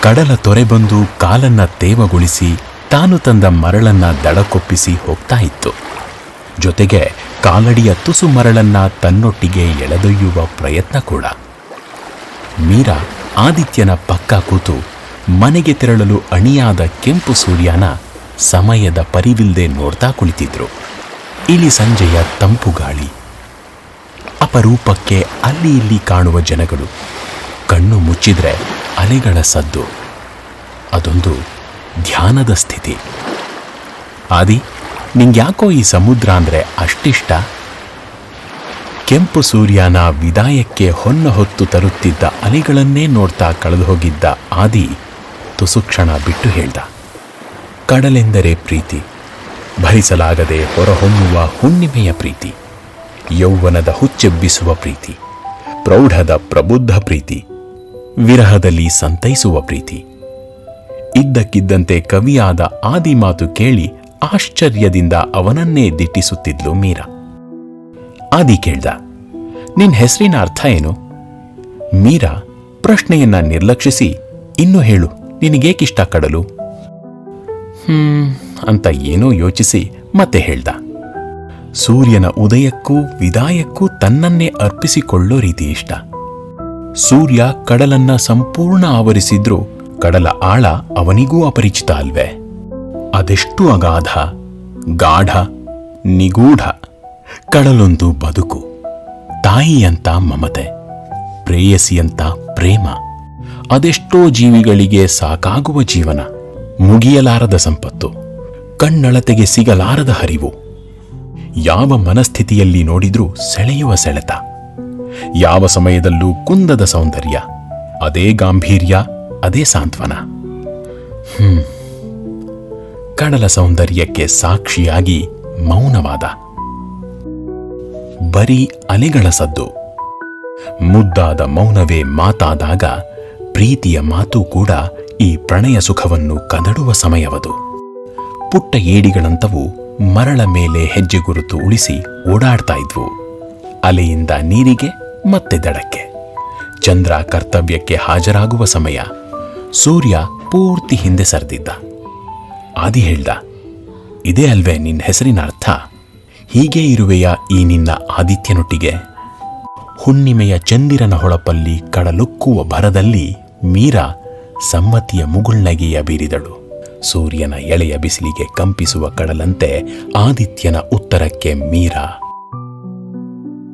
ಕಡಲ ತೊರೆ ಬಂದು ಕಾಲನ್ನ ತೇವಗೊಳಿಸಿ ತಾನು ತಂದ ಮರಳನ್ನ ದಡಕ್ಕೊಪ್ಪಿಸಿ ಹೋಗ್ತಾ ಇತ್ತು. ಜೊತೆಗೆ ಕಾಲಡಿಯ ತುಸು ಮರಳನ್ನ ತನ್ನೊಟ್ಟಿಗೆ ಎಳೆದೊಯ್ಯುವ ಪ್ರಯತ್ನ ಕೂಡ. ಮೀರಾ ಆದಿತ್ಯನ ಪಕ್ಕ ಕೂತು ಮನೆಗೆ ತೆರಳಲು ಅಣಿಯಾದ ಕೆಂಪು ಸೂರ್ಯನ ಸಮಯದ ಪರಿವಿಲ್ದೆ ನೋಡ್ತಾ ಕುಳಿತಿದ್ರು. ಇಳಿ ಸಂಜೆಯ ತಂಪು ಗಾಳಿ, ಅಪರೂಪಕ್ಕೆ ಅಲ್ಲಿ ಇಲ್ಲಿ ಕಾಣುವ ಜನಗಳು, ಕಣ್ಣು ಮುಚ್ಚಿದ್ರೆ ಅಲೆಗಳ ಸದ್ದು. ಅದೊಂದು ಧ್ಯಾನದ ಸ್ಥಿತಿ. ಆದಿ, ನಿಂಗ್ಯಾಕೋ ಈ ಸಮುದ್ರ ಅಂದ್ರೆ ಅಷ್ಟಿಷ್ಟ? ಕೆಂಪು ಸೂರ್ಯನ ವಿದಾಯಕ್ಕೆ ಹೊನ್ನ ಹೊತ್ತು ತರುತ್ತಿದ್ದ ಅಲೆಗಳನ್ನೇ ನೋಡ್ತಾ ಕಳೆದು ಹೋಗಿದ್ದ ಆದಿ ತುಸು ಕ್ಷಣ ಬಿಟ್ಟು ಹೇಳ್ದ, ಕಡಲೆಂದರೆ ಪ್ರೀತಿ, ಭರಿಸಲಾಗದೆ ಹೊರಹೊಮ್ಮುವ ಹುಣ್ಣಿಮೆಯ ಪ್ರೀತಿ, ಯೌವನದ ಹುಚ್ಚೆಬ್ಬಿಸುವ ಪ್ರೀತಿ, ಪ್ರೌಢದ ಪ್ರಬುದ್ಧ ಪ್ರೀತಿ, ವಿರಹದಲ್ಲಿ ಸಂತೈಸುವ ಪ್ರೀತಿ. ಇದ್ದಕ್ಕಿದ್ದಂತೆ ಕವಿಯಾದ ಆದಿ ಮಾತು ಕೇಳಿ ಆಶ್ಚರ್ಯದಿಂದ ಅವನನ್ನೇ ದಿಟ್ಟಿಸುತ್ತಿದ್ಲು ಮೀರಾ. ಆದಿ ಕೇಳ್ದ, ನಿನ್ ಹೆಸರಿನ ಅರ್ಥ ಏನು? ಮೀರಾ ಪ್ರಶ್ನೆಯನ್ನ ನಿರ್ಲಕ್ಷಿಸಿ, ಇನ್ನು ಹೇಳು, ನಿನಗೇಕಿಷ್ಟ ಕಡಲು? ಅಂತ ಏನೋ ಯೋಚಿಸಿ ಮತ್ತೆ ಹೇಳ್ದ, ಸೂರ್ಯನ ಉದಯಕ್ಕೂ ವಿದಾಯಕ್ಕೂ ತನ್ನನ್ನೇ ಅರ್ಪಿಸಿಕೊಳ್ಳೋ ರೀತಿ ಇಷ್ಟ. ಸೂರ್ಯ ಕಡಲನ್ನ ಸಂಪೂರ್ಣ ಆವರಿಸಿದ್ರೂ ಕಡಲ ಆಳ ಅವನಿಗೂ ಅಪರಿಚಿತ ಅಲ್ವೇ? ಅದೆಷ್ಟು ಅಗಾಧ, ಗಾಢ, ನಿಗೂಢ. ಕಡಲೊಂದು ಬದುಕು, ತಾಯಿಯಂತ ಮಮತೆ, ಪ್ರೇಯಸಿಯಂತ ಪ್ರೇಮ, ಅದೆಷ್ಟೋ ಜೀವಿಗಳಿಗೆ ಸಾಕಾಗುವ ಜೀವನ, ಮುಗಿಯಲಾರದ ಸಂಪತ್ತು, ಕಣ್ಣಳತೆಗೆ ಸಿಗಲಾರದ ಹರಿವು. ಯಾವ ಮನಸ್ಥಿತಿಯಲ್ಲಿ ನೋಡಿದ್ರೂ ಸೆಳೆಯುವ ಸೆಳೆತ, ಯಾವ ಸಮಯದಲ್ಲೂ ಕುಂದದ ಸೌಂದರ್ಯ, ಅದೇ ಗಾಂಭೀರ್ಯ, ಅದೇ ಸಾಂತ್ವನ. ಕಡಲ ಸೌಂದರ್ಯಕ್ಕೆ ಸಾಕ್ಷಿಯಾಗಿ ಮೌನವಾದ. ಬರೀ ಅಲೆಗಳ ಸದ್ದು. ಮುದ್ದಾದ ಮೌನವೇ ಮಾತಾದಾಗ ಪ್ರೀತಿಯ ಮಾತು ಕೂಡ ಈ ಪ್ರಣಯ ಸುಖವನ್ನು ಕದಡುವ ಸಮಯವದು. ಪುಟ್ಟ ಏಡಿಗಳಂತವು ಮರಳ ಮೇಲೆ ಹೆಜ್ಜೆ ಗುರುತು ಉಳಿಸಿ ಓಡಾಡ್ತಾ ಇದ್ವು. ಅಲೆಯಿಂದ ನೀರಿಗೆ ಮತ್ತೆ ದಡಕ್ಕೆ. ಚಂದ್ರ ಕರ್ತವ್ಯಕ್ಕೆ ಹಾಜರಾಗುವ ಸಮಯ. ಸೂರ್ಯ ಪೂರ್ತಿ ಹಿಂದೆ ಸರಿದಿದ್ದ. ಆದಿ ಹೇಳ್ದ, ಇದೇ ಅಲ್ವೇ ನಿನ್ನ ಹೆಸರಿನ ಅರ್ಥ? ಹೀಗೆ ಇರುವೆಯ ಈ ನಿನ್ನ ಆದಿತ್ಯನೊಟ್ಟಿಗೆ? ಹುಣ್ಣಿಮೆಯ ಚಂದಿರನ ಹೊಳಪಲ್ಲಿ ಕಡಲುಕ್ಕುವ ಭರದಲ್ಲಿ ಮೀರಾ ಸಮ್ಮತಿಯ ಮುಗುಳ್ನಗೆಯ ಬೀರಿದಳು. ಸೂರ್ಯನ ಎಳೆಯ ಬಿಸಿಲಿಗೆ ಕಂಪಿಸುವ ಕಡಲಂತೆ ಆದಿತ್ಯನ ಉತ್ತರಕ್ಕೆ ಮೀರಾ